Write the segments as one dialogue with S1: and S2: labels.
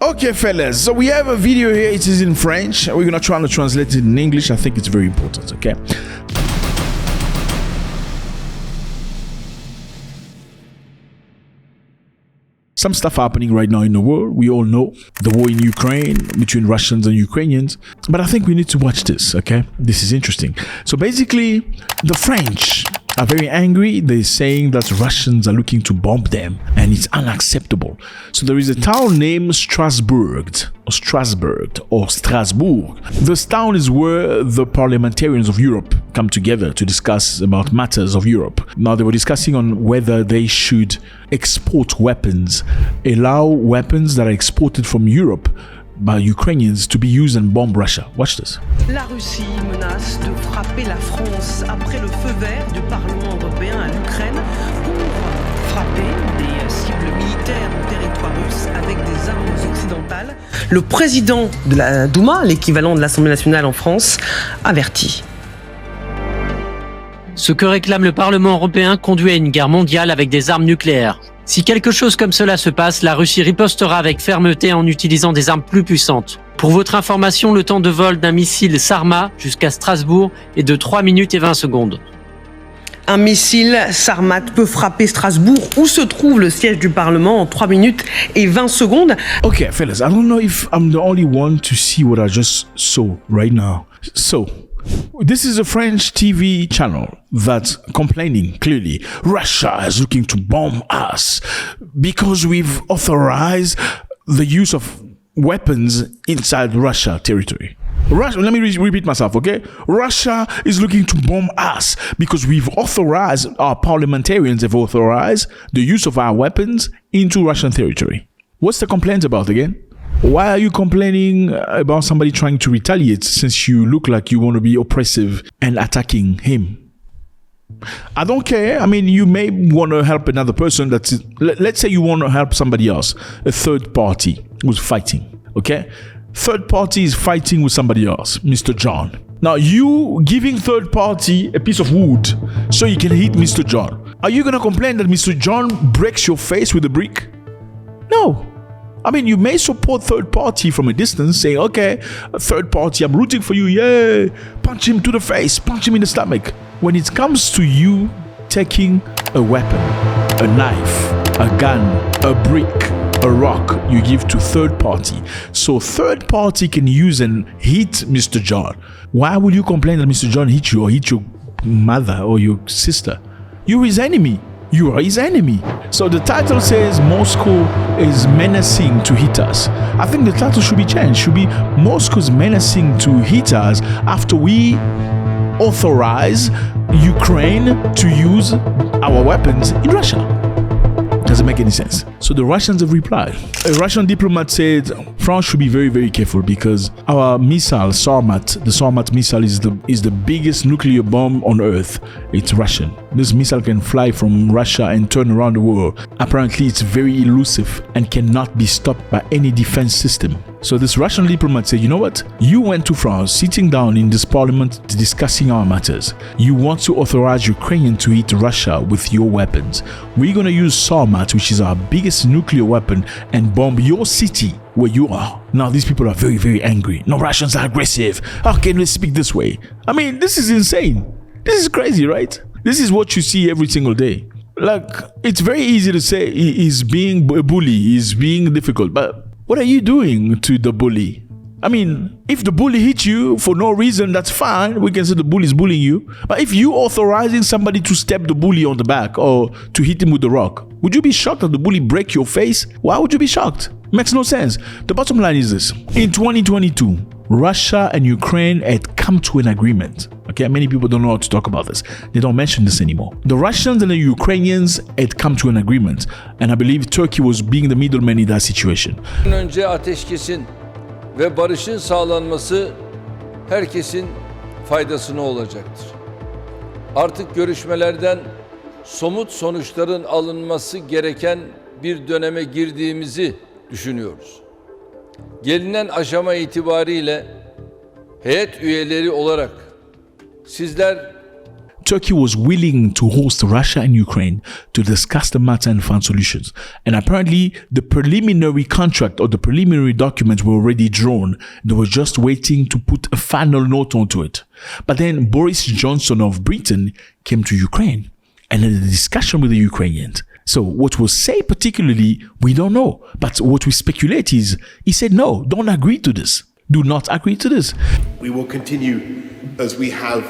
S1: Okay, fellas, so we have a video here. It is in French. We're gonna try to translate it in English. I think it's very important, okay? Some stuff happening right now in the world. We all know the war in Ukraine between Russians and Ukrainians. But I think we need to watch this, okay? This is interesting. So basically, the French are very angry. They're saying that Russians are looking to bomb them and it's unacceptable. So there is a town named Strasbourg. This town is where the parliamentarians of Europe come together to discuss about matters of Europe. Now they were discussing on whether they should export weapons, allow weapons that are exported from Europe by Ukrainians to be used and bomb Russia. Watch this.
S2: La Russie menace de frapper la France après le feu vert du Parlement européen à l'Ukraine pour frapper des cibles militaires au territoire russe avec des armes occidentales. Le président de la Douma, l'équivalent de l'Assemblée nationale en France, avertit.
S3: Ce que réclame le Parlement européen conduit à une guerre mondiale avec des armes nucléaires. Si quelque chose comme cela se passe, la Russie ripostera avec fermeté en utilisant des armes plus puissantes. Pour votre information, le temps de vol d'un missile Sarmat jusqu'à Strasbourg est de 3 minutes et 20 secondes.
S2: Un missile Sarmat peut frapper Strasbourg, où se trouve le siège du Parlement, en 3 minutes et 20 secondes.
S1: Okay, fellas, I don't know if I'm the only one to see what I just saw right now. So, this is a French TV channel that's complaining clearly. Russia is looking to bomb us because we've authorized the use of weapons inside Russia territory. Russia, let me repeat myself, okay? Russia is looking to bomb us because we've authorized, our parliamentarians have authorized the use of our weapons into Russian territory. What's the complaint about again? Why are you complaining about somebody trying to retaliate since you look like you want to be oppressive and attacking him? I don't care. I mean, you may want to help another person. Let's say you want to help somebody else, a third party who's fighting, okay? Third party is fighting with somebody else, Mr. John. Now, you giving third party a piece of wood so you can hit Mr. John. Are you going to complain that Mr. John breaks your face with a brick? No. I mean, you may support third party from a distance, saying, okay, third party, I'm rooting for you, yay, punch him to the face, punch him in the stomach. When it comes to you taking a weapon, a knife, a gun, a brick, a rock, you give to third party. So third party can use and hit Mr. John. Why would you complain that Mr. John hit you or hit your mother or your sister? You're his enemy. You are his enemy. So the title says Moscow is menacing to hit us. I think the title should be changed. Should be Moscow's menacing to hit us after we authorize Ukraine to use our weapons in Russia. Doesn't make any sense. So the Russians have replied. A Russian diplomat said France should be very, very careful because our missile, Sarmat, the Sarmat missile is the biggest nuclear bomb on Earth. It's Russian. This missile can fly from Russia and turn around the world. Apparently, it's very elusive and cannot be stopped by any defense system. So this Russian diplomat said, you know what? You went to France, sitting down in this parliament discussing our matters. You want to authorize Ukraine to hit Russia with your weapons. We're going to use Sarmat, which is our biggest nuclear weapon, and bomb your city where you are. Now, these people are very, very angry. No, Russians are aggressive. How can they speak this way? I mean, this is insane. This is crazy, right? This is what you see every single day. Like, it's very easy to say he's being a bully, he's being difficult, but what are you doing to the bully? I mean, if the bully hits you for no reason, that's fine. We can say the bully is bullying you. But if you authorizing somebody to step the bully on the back or to hit him with the rock, would you be shocked that the bully break your face? Why would you be shocked? Makes no sense. The bottom line is this. In 2022, Russia and Ukraine had come to an agreement. Okay, many people don't know how to talk about this. They don't mention this anymore. The Russians and the Ukrainians had come to an agreement, and I believe Turkey was being the middleman in that situation.
S4: Önce ateşkesin ve barışın sağlanması herkesin faydasına olacaktır. Artık görüşmelerden somut sonuçların alınması gereken bir döneme girdiğimizi düşünüyoruz. Gelinen aşama itibariyle heyet üyeleri olarak sizler
S1: Turkey was willing to host Russia and Ukraine to discuss the matter and find solutions. And apparently, the preliminary contract or the preliminary documents were already drawn. They were just waiting to put a final note onto it. But then Boris Johnson of Britain came to Ukraine and had a discussion with the Ukrainians. So what was said particularly, we don't know. But what we speculate is, he said, no, don't agree to this. Do not agree to this.
S5: We will continue as we have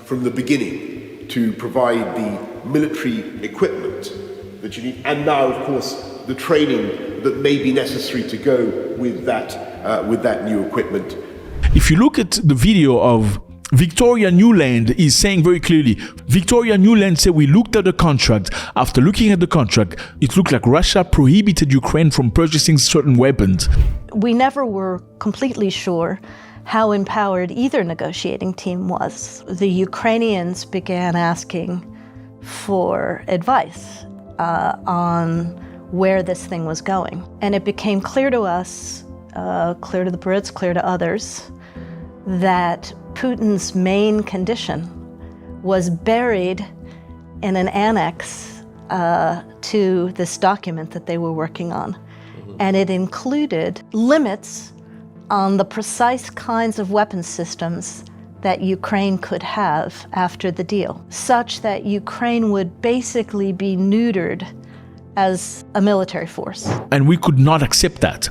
S5: from the beginning to provide the military equipment that you need, and now, of course, the training that may be necessary to go with that new equipment.
S1: If you look at the video of Victoria Nuland, is saying very clearly, Victoria Nuland said, we looked at the contract. After looking at the contract, it looked like Russia prohibited Ukraine from purchasing certain weapons.
S6: We never were completely sure how empowered either negotiating team was. The Ukrainians began asking for advice on where this thing was going. And it became clear to us, clear to the Brits, clear to others, that Putin's main condition was buried in an annex to this document that they were working on. And it included limits on the precise kinds of weapon systems that Ukraine could have after the deal, such that Ukraine would basically be neutered as a military force.
S1: And we could not accept that.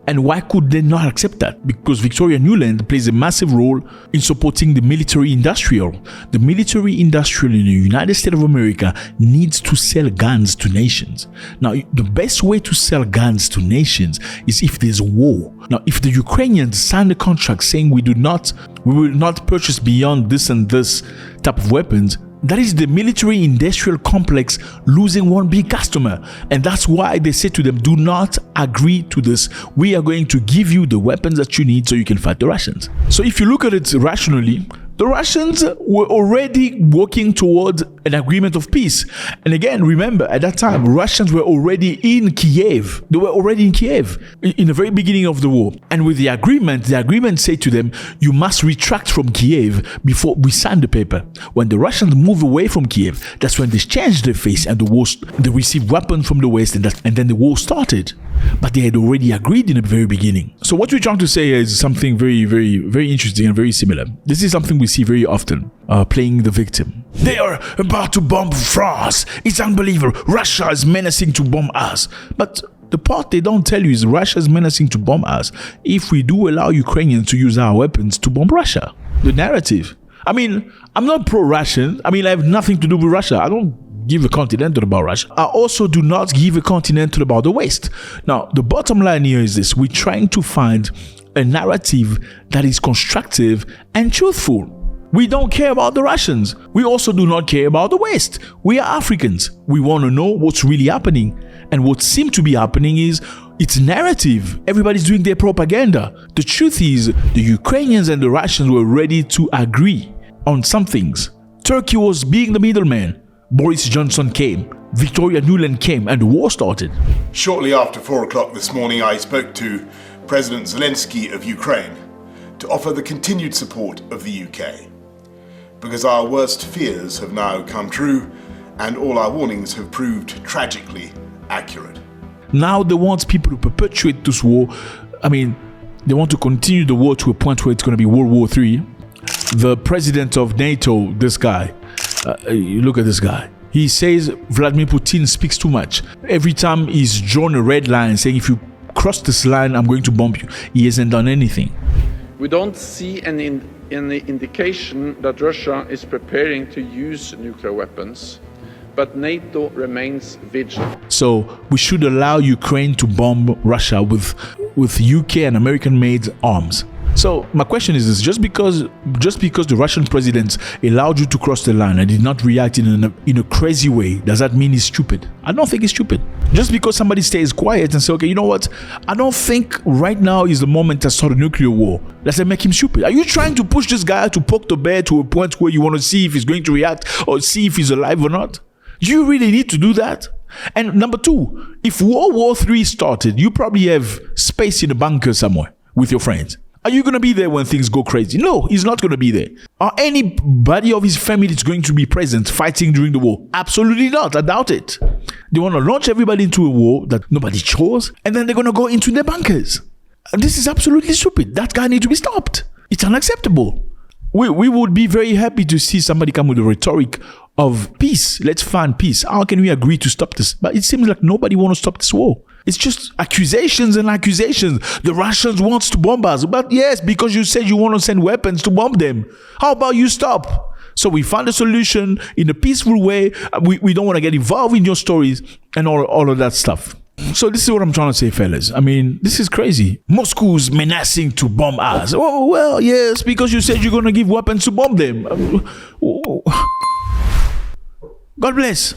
S1: And why could they not accept that? Because Victoria Nuland plays a massive role in supporting the military-industrial. The military-industrial in the United States of America needs to sell guns to nations. Now, the best way to sell guns to nations is if there's war. Now, if the Ukrainians sign a contract saying we will not purchase beyond this and this type of weapons, that is the military-industrial complex losing one big customer. And that's why they say to them, do not agree to this. We are going to give you the weapons that you need so you can fight the Russians. So if you look at it rationally, the Russians were already working toward an agreement of peace. And again, remember, at that time, Russians were already in Kiev. They were already in Kiev in the very beginning of the war. And with the agreement said to them, you must retract from Kiev before we sign the paper. When the Russians moved away from Kiev, that's when they changed their face and they received weapons from the West, and then the war started. But they had already agreed in the very beginning. So what we're trying to say is something very, very, very interesting and very similar. This is something we see very often, playing the victim. They are about to bomb France. It's unbelievable. Russia is menacing to bomb us. But the part they don't tell you is Russia is menacing to bomb us if we do allow Ukrainians to use our weapons to bomb Russia. The narrative. I mean, I'm not pro-Russian. I mean, I have nothing to do with Russia. I don't give a continental about Russia. I also do not give a continental about the West. Now, the bottom line here is this. We're trying to find a narrative that is constructive and truthful. We don't care about the Russians. We also do not care about the West. We are Africans. We want to know what's really happening. And what seems to be happening is it's narrative. Everybody's doing their propaganda. The truth is the Ukrainians and the Russians were ready to agree on some things. Turkey was being the middleman. Boris Johnson came, Victoria Nuland came, and the war started.
S5: Shortly after 4 o'clock this morning, I spoke to President Zelensky of Ukraine to offer the continued support of the UK. Because our worst fears have now come true, and all our warnings have proved tragically accurate.
S1: Now they want people to perpetuate this war. I mean, they want to continue the war to a point where it's going to be World War III. The president of NATO, this guy, you look at this guy. He says Vladimir Putin speaks too much. Every time he's drawn a red line saying, if you cross this line, I'm going to bomb you. He hasn't done anything.
S7: We don't see any indication that Russia is preparing to use nuclear weapons, but NATO remains vigilant.
S1: So we should allow Ukraine to bomb Russia with UK and American-made arms. So my question is this: just because the Russian president allowed you to cross the line and did not react in a crazy way, does that mean he's stupid? I don't think he's stupid. Just because somebody stays quiet and say, okay, you know what? I don't think right now is the moment to start a nuclear war. Does that make him stupid? Are you trying to push this guy to poke the bear to a point where you want to see if he's going to react or see if he's alive or not? Do you really need to do that? And number two, if World War III started, you probably have space in a bunker somewhere with your friends. Are you going to be there when things go crazy? No, he's not going to be there. Are anybody of his family going to be present fighting during the war? Absolutely not. I doubt it. They want to launch everybody into a war that nobody chose, and then they're going to go into their bunkers. And this is absolutely stupid. That guy needs to be stopped. It's unacceptable. We would be very happy to see somebody come with a rhetoric of peace. Let's find peace. How can we agree to stop this? But it seems like nobody wants to stop this war. It's just accusations and accusations. The Russians want to bomb us. But yes, because you said you want to send weapons to bomb them. How about you stop? So we found a solution in a peaceful way. We don't want to get involved in your stories and all of that stuff. So this is what I'm trying to say, fellas. I mean, this is crazy. Moscow's menacing to bomb us. Oh, well, yes, because you said you're going to give weapons to bomb them. God bless.